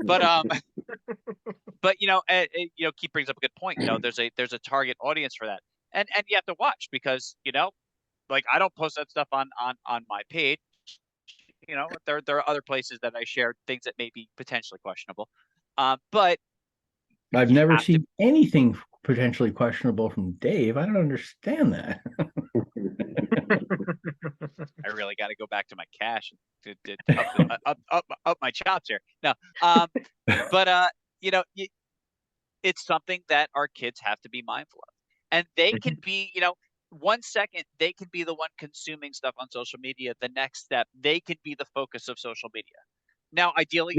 But but Keith brings up a good point. There's a target audience for that, and you have to watch because like I don't post that stuff on my page. There are other places that I share things that may be potentially questionable, but I've you never have to. seen anything potentially questionable from Dave. I don't understand that. I really got to go back to my cache to up my chops here. No, but it's something that our kids have to be mindful of, and they can be 1 second they can be the one consuming stuff on social media. The next step, they could be the focus of social media. Now, ideally,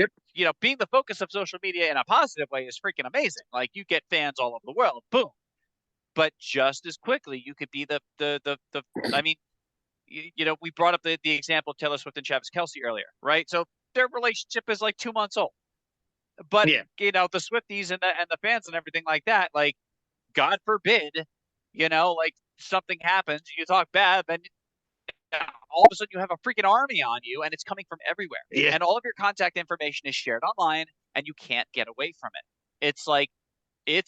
being the focus of social media in a positive way is freaking amazing. Like you get fans all over the world, boom. but just as quickly you could be the I mean, we brought up the example of Taylor Swift and Travis Kelce earlier, right? So their relationship is like 2 months old, but Yeah. the Swifties and the fans and everything like that, like, God forbid, like something happens, you talk bad, then all of a sudden you have a freaking army on you, and it's coming from everywhere. Yeah. And all of your contact information is shared online, and you can't get away from it. It's like, I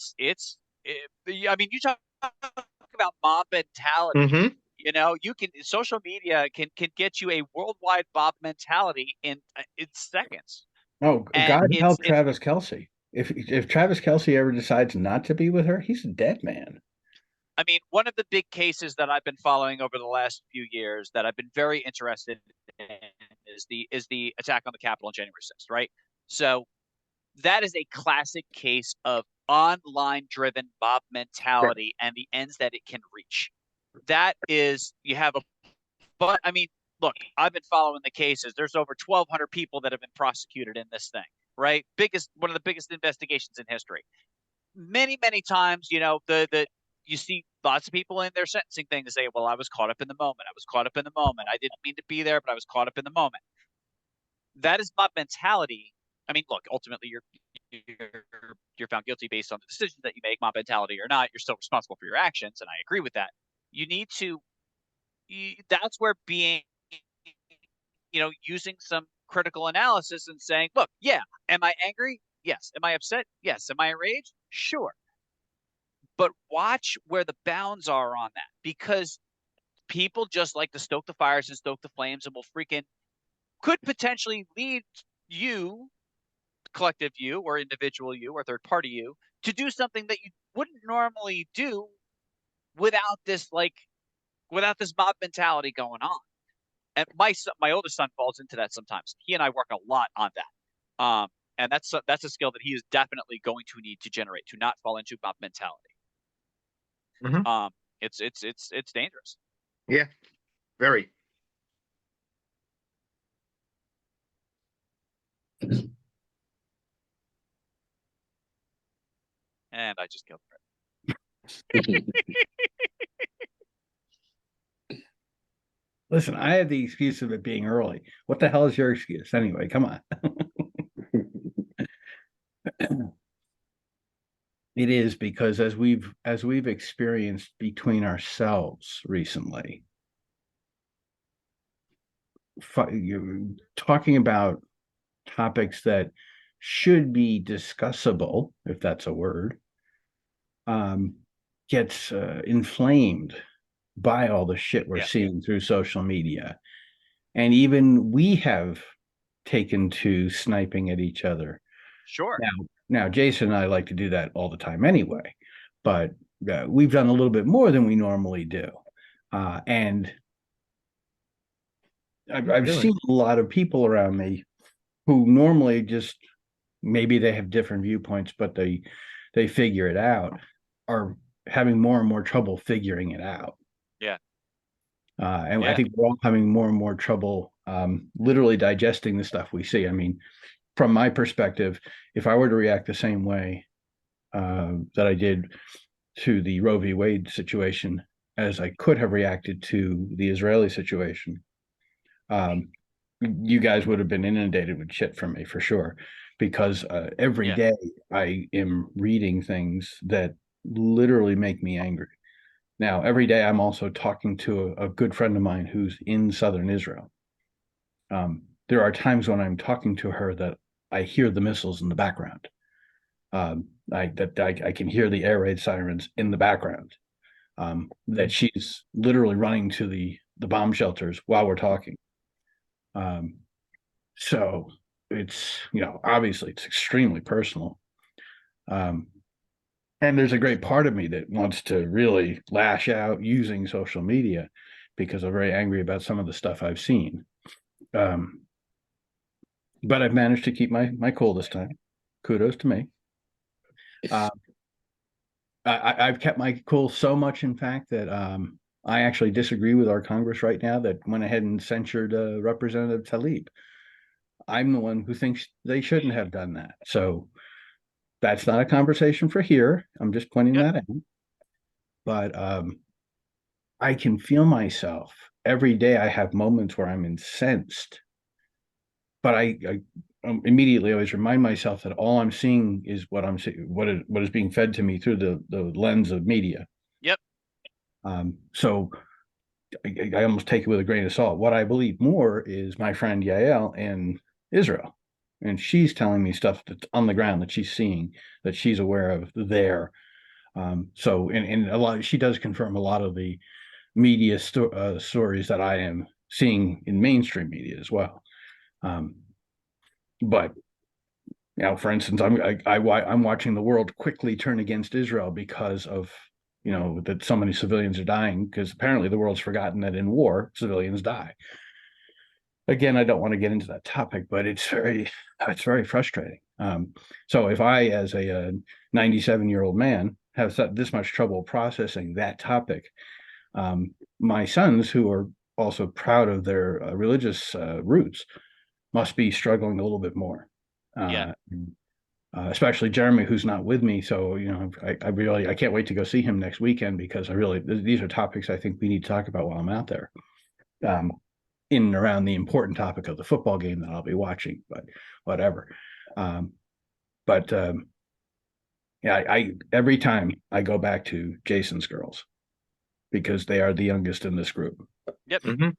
mean, you talk about mob mentality. Mm-hmm. You can social media can get you a worldwide mob mentality in seconds. Oh, And God help it's Travis Kelce. If Travis Kelce ever decides not to be with her, he's a dead man. I mean, one of the big cases that I've been following over the last few years that I've been very interested in is the attack on the Capitol on January 6th, right? So that is a classic case of online driven mob mentality and the ends that it can reach. That is, but I mean, look, I've been following the cases. There's over 1,200 people that have been prosecuted in this thing, right? One of the biggest investigations in history. Many, many times, you see lots of people in their sentencing thing to say, well, I was caught up in the moment. I was caught up in the moment. I didn't mean to be there, but I was caught up in the moment. That is mob mentality. I mean, look, ultimately you're found guilty based on the decisions that you make, mob mentality or not. You're still responsible for your actions, and I agree with that. You need to. That's where being, using some critical analysis and saying, look, yeah, am I angry? Yes. Am I upset? Yes. Am I enraged? Sure. But watch where the bounds are on that, because people just like to stoke the fires and stoke the flames, and could potentially lead you, collective you or individual you or third party you, to do something that you wouldn't normally do without this mob mentality going on. And my oldest son falls into that sometimes. He and I work a lot on that. And that's a skill that he is definitely going to need to generate, to not fall into mob mentality. Mhm. It's dangerous. Yeah. Very. And I just killed it. Listen, I have the excuse of it being early. What the hell is your excuse anyway? Come on. It is, because as we've experienced between ourselves recently, you're talking about topics that should be discussable, if that's a word, gets inflamed by all the shit we're seeing through social media. And even we have taken to sniping at each other. Sure. Now, Jason and I like to do that all the time anyway, but we've done a little bit more than we normally do. And I've seen a lot of people around me who normally just, maybe they have different viewpoints, but they figure it out, are having more and more trouble figuring it out. Yeah. I think we're all having more and more trouble literally digesting the stuff we see. I mean, from my perspective, if I were to react the same way that I did to the Roe v. Wade situation as I could have reacted to the Israeli situation, you guys would have been inundated with shit from me for sure, because every day I am reading things that literally make me angry. Now, every day I'm also talking to a good friend of mine who's in southern Israel. There are times when I'm talking to her that I hear the missiles in the background. I can hear the air raid sirens in the background. That she's literally running to the bomb shelters while we're talking. So it's, obviously it's extremely personal. And there's a great part of me that wants to really lash out using social media, because I'm very angry about some of the stuff I've seen. But I've managed to keep my cool this time. Kudos to me. I've kept my cool so much, in fact, that I actually disagree with our Congress right now that went ahead and censured Representative Tlaib. I'm the one who thinks they shouldn't have done that. So that's not a conversation for here. I'm just pointing that out. but I can feel myself every day. I have moments where I'm incensed, but I immediately always remind myself that all I'm seeing is what I'm seeing, what is being fed to me through the lens of media. Yep. So I almost take it with a grain of salt. What I believe more is my friend Yael in Israel, and she's telling me stuff that's on the ground that she's seeing, that she's aware of there. So, and a lot, she does confirm a lot of the media stories that I am seeing in mainstream media as well. But for instance, I'm watching the world quickly turn against Israel because of that so many civilians are dying, because apparently the world's forgotten that in war civilians die. Again, I don't want to get into that topic, but it's very frustrating. So if I, as a 97-year-old man, have this much trouble processing that topic, my sons, who are also proud of their religious roots, must be struggling a little bit more. Yeah. Especially Jeremy, who's not with me. So, I can't wait to go see him next weekend, because these are topics I think we need to talk about while I'm out there. In and around the important topic of the football game that I'll be watching, but whatever. I every time I go back to Jason's girls, because they are the youngest in this group. Yep. Mm-hmm.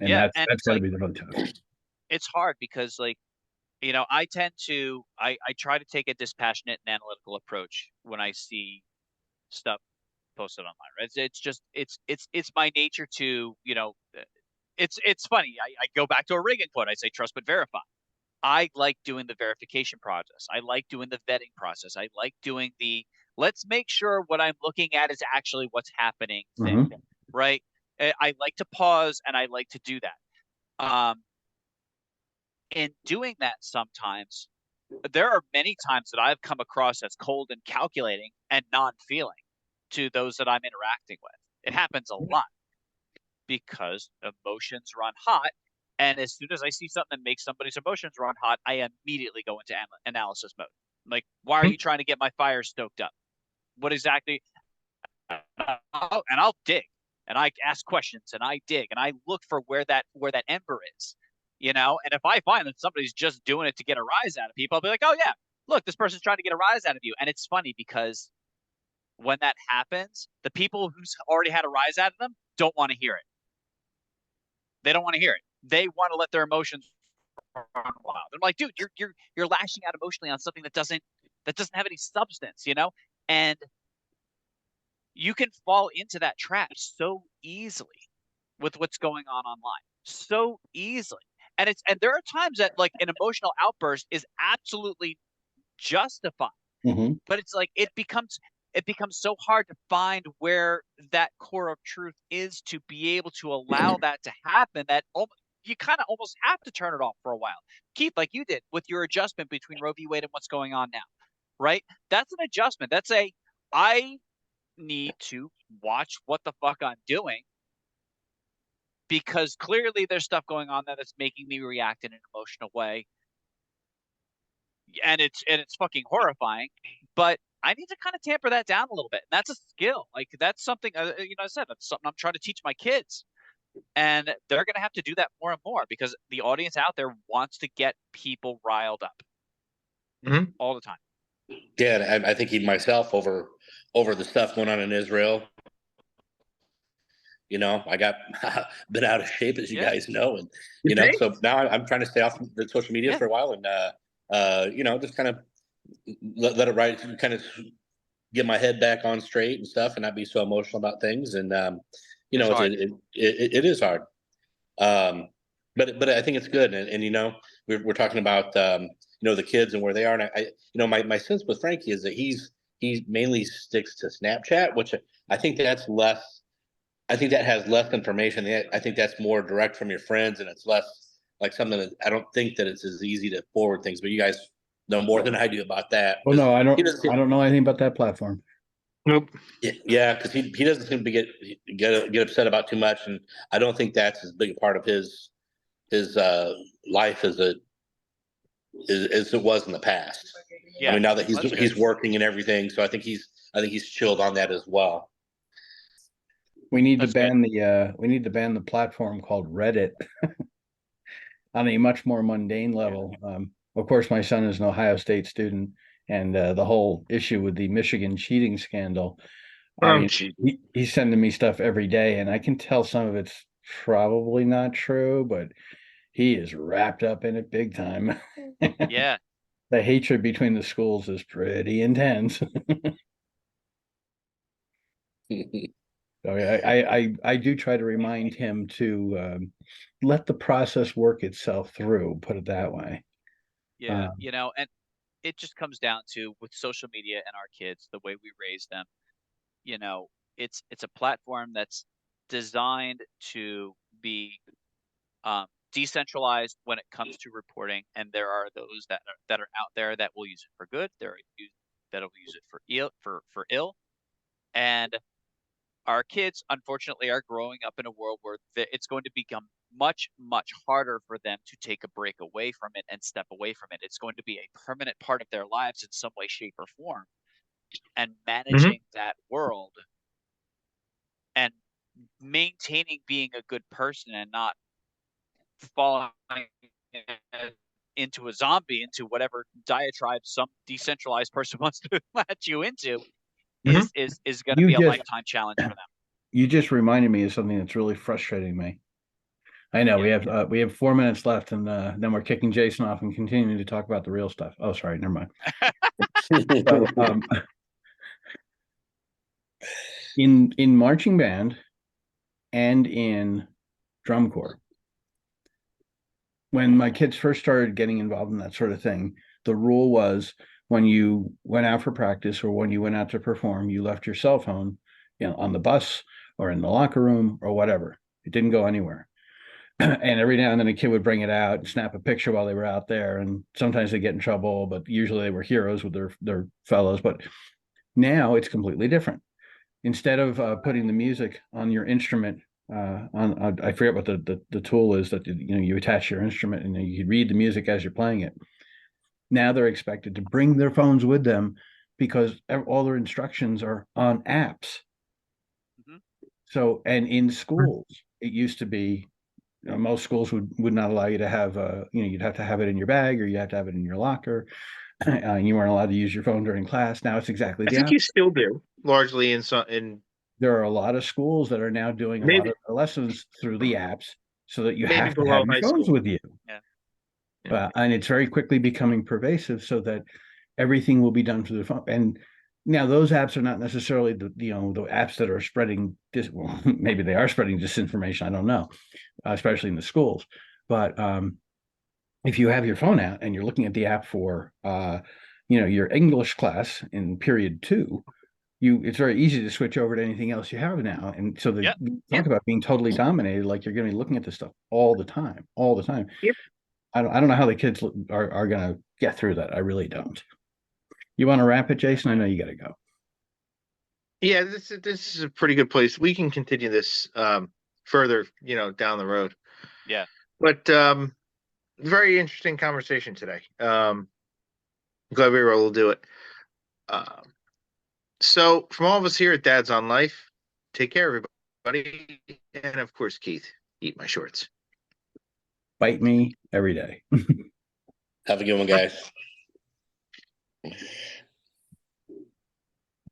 And that's got to be the really tough. It's hard because, like, I tend to, I try to take a dispassionate and analytical approach when I see stuff posted online, right? It's my nature to, it's funny. I go back to a Reagan quote. I say, trust but verify. I like doing the verification process. I like doing the vetting process. I like doing let's make sure what I'm looking at is actually what's happening thing, right? I like to pause, and I like to do that. In doing that, sometimes there are many times that I've come across as cold and calculating and non-feeling to those that I'm interacting with. It happens a lot because emotions run hot. And as soon as I see something that makes somebody's emotions run hot, I immediately go into analysis mode. Like, why are you trying to get my fire stoked up? What exactly? And I'll dig, and I ask questions, and I dig, and I look for where that ember is, And if I find that somebody's just doing it to get a rise out of people, I'll be like, oh yeah, look, this person's trying to get a rise out of you. And it's funny because when that happens, the people who's already had a rise out of them don't want to hear it. They don't want to hear it. They want to let their emotions run wild. I'm like, dude, you're lashing out emotionally on something that doesn't have any substance, And you can fall into that trap so easily with what's going on online. So easily. And there are times that, like, an emotional outburst is absolutely justified. But it's like it becomes so hard to find where that core of truth is to be able to allow that to happen, that you kind of almost have to turn it off for a while. Keith, like you did with your adjustment between Roe v. Wade and what's going on now, right? That's an adjustment. That's I need to watch what the fuck I'm doing, because clearly there's stuff going on there that's making me react in an emotional way. And it's fucking horrifying, but I need to kind of tamper that down a little bit. And that's a skill. Like, that's something, I said, that's something I'm trying to teach my kids. And they're going to have to do that more and more, because the audience out there wants to get people riled up all the time. Yeah, and I think even myself over the stuff going on in Israel, I got been out of shape, as you guys know, and so now I'm trying to stay off the social media for a while, and just kind of let it ride, kind of get my head back on straight and stuff, and not be so emotional about things. And it is hard, but I think it's good. And we're talking about the kids and where they are, and my sense with Frankie is that he mainly sticks to Snapchat, which I think that's less. I think that has less information. I think that's more direct from your friends, and it's less like something that I don't think that it's as easy to forward things. But you guys know more than I do about that. Well, no, I don't know anything about that platform. Nope. Yeah, because he doesn't seem to get upset about too much, and I don't think that's as big a part of his life as it was in the past. Yeah, I mean, now that he's working and everything, so I think I think he's chilled on that as well. We need to That's good. ban the platform called Reddit on a much more mundane level. Of course, my son is an Ohio State student, and the whole issue with the Michigan cheating scandal. I mean, gee. he's sending me stuff every day, and I can tell some of it's probably not true, but he is wrapped up in it big time. Yeah. The hatred between the schools is pretty intense. So I do try to remind him to let the process work itself through, put it that way. Yeah. And it just comes down to with social media and our kids, the way we raise them, it's a platform that's designed to be decentralized when it comes to reporting, and there are those that are out there that will use it for good. That'll use it for ill, and our kids, unfortunately, are growing up in a world where it's going to become much, much harder for them to take a break away from it and step away from it. It's going to be a permanent part of their lives in some way, shape, or form. And managing that world and maintaining being a good person and not falling into a zombie, into whatever diatribe some decentralized person wants to let you into, Mhm. is going to be a lifetime challenge for them. You just reminded me of something that's really frustrating me. I know we have 4 minutes left, and then we're kicking Jason off and continuing to talk about the real stuff. Oh, sorry, never mind. So, in marching band and in drum corps, when my kids first started getting involved in that sort of thing, the rule was when you went out for practice or when you went out to perform, you left your cell phone, on the bus or in the locker room or whatever. It didn't go anywhere. And every now and then a kid would bring it out and snap a picture while they were out there. And sometimes they get in trouble, but usually they were heroes with their fellows. But now it's completely different. Instead of putting the music on your instrument, I forget what the tool is that you attach your instrument and you read the music as you're playing it. Now they're expected to bring their phones with them because all their instructions are on apps. Mhm. So, and in schools, it used to be, most schools would not allow you to have, you'd have to have it in your bag or you have to have it in your locker. You weren't allowed to use your phone during class. Now it's exactly I the think you opposite. still do largely in There are a lot of schools that are now doing a lot maybe of their lessons through the apps so that you maybe have to below have your high phones school. with you. Yeah. And it's very quickly becoming pervasive so that everything will be done through the phone. And now those apps are not necessarily the apps that are spreading this. Well, maybe they are spreading disinformation. I don't know, especially in the schools. But if you have your phone out and you're looking at the app for, your English class in period 2, it's very easy to switch over to anything else you have now. And so Yep. talk about being totally dominated, like you're going to be looking at this stuff all the time. Yep. I don't know how the kids are going to get through that. I really don't. You want to wrap it, Jason? I know you got to go. Yeah, this is a pretty good place. We can continue this further, down the road. Yeah. But very interesting conversation today. Glad we were able to do it. So from all of us here at Dad's on Life, take care, everybody. And of course, Keith, eat my shorts. Bite me every day. Have a good one, guys.